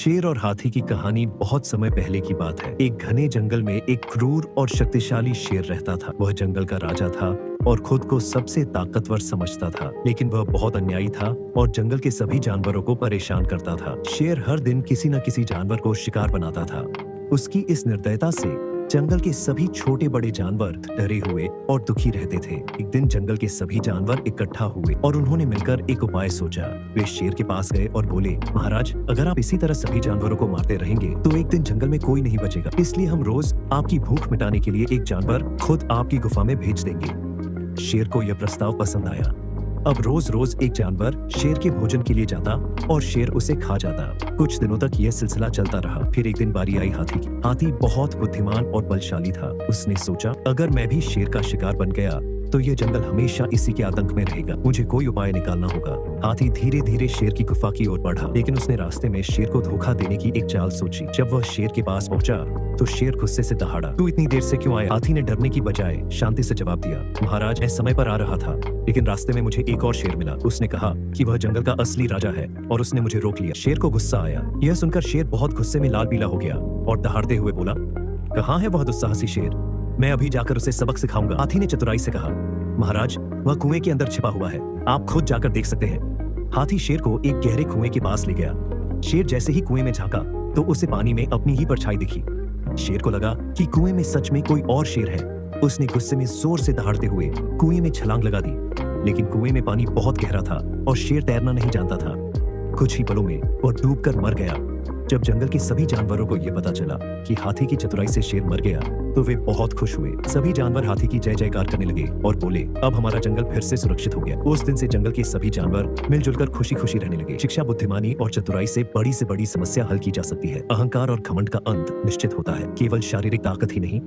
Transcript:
शेर और हाथी की कहानी बहुत समय पहले की बात है। एक घने जंगल में एक क्रूर और शक्तिशाली शेर रहता था। वह जंगल का राजा था और खुद को सबसे ताकतवर समझता था, लेकिन वह बहुत अन्यायी था और जंगल के सभी जानवरों को परेशान करता था। शेर हर दिन किसी न किसी जानवर को शिकार बनाता था। उसकी इस निर्दयता से जंगल के सभी छोटे बड़े जानवर डरे हुए और दुखी रहते थे। एक दिन जंगल के सभी जानवर इकट्ठा हुए और उन्होंने मिलकर एक उपाय सोचा। वे शेर के पास गए और बोले, महाराज, अगर आप इसी तरह सभी जानवरों को मारते रहेंगे तो एक दिन जंगल में कोई नहीं बचेगा। इसलिए हम रोज आपकी भूख मिटाने के लिए एक जानवर खुद आपकी गुफा में भेज देंगे। शेर को यह प्रस्ताव पसंद आया। अब रोज रोज एक जानवर शेर के भोजन के लिए जाता और शेर उसे खा जाता। कुछ दिनों तक यह सिलसिला चलता रहा। फिर एक दिन बारी आई हाथी की। हाथी बहुत बुद्धिमान और बलशाली था। उसने सोचा, अगर मैं भी शेर का शिकार बन गया तो यह जंगल हमेशा इसी के आतंक में रहेगा। मुझे कोई उपाय निकालना होगा। हाथी धीरे धीरे शेर की गुफा की ओर बढ़ा, लेकिन उसने रास्ते में शेर को धोखा देने की एक चाल सोची। जब वह शेर के पास पहुंचा तो शेर गुस्से से दहाड़ा, तू इतनी देर से क्यों आया? हाथी ने डरने की बजाय शांति से जवाब दिया, महाराज, मैं समय पर आ रहा था, लेकिन रास्ते में मुझे एक और शेर मिला। उसने कहा कि वह जंगल का असली राजा है और उसने मुझे रोक लिया। शेर को गुस्सा आया। यह सुनकर शेर बहुत गुस्से में लाल पीला हो गया और दहाड़ते हुए बोला, कहाँ है वह दुस्साहसी शेर? मैं अभी जाकर उसे सबक सिखाऊंगा। हाथी ने चतुराई से कहा, महाराज, वह कुएं के अंदर छिपा हुआ है, आप खुद जाकर देख सकते हैं। हाथी शेर को एक गहरे कुएं के पास ले गया। शेर जैसे ही कुएं में झांका तो उसे पानी में अपनी ही परछाई दिखी। शेर को लगा कि कुएं में सच में कोई और शेर है। उसने गुस्से में जोर से दहाड़ते हुए कुएं में छलांग लगा दी, लेकिन कुएं में पानी बहुत गहरा था और शेर तैरना नहीं जानता था। कुछ ही पलों में वह डूबकर मर गया। जब जंगल के सभी जानवरों को यह पता चला कि हाथी की चतुराई से शेर मर गया तो वे बहुत खुश हुए। सभी जानवर हाथी की जय जयकार करने लगे और बोले, अब हमारा जंगल फिर से सुरक्षित हो गया। उस दिन से जंगल के सभी जानवर मिलजुल कर खुशी खुशी रहने लगे। शिक्षा, बुद्धिमानी और चतुराई से बड़ी समस्या हल की जा सकती है। अहंकार और घमंड का अंत निश्चित होता है। केवल शारीरिक ताकत ही नहीं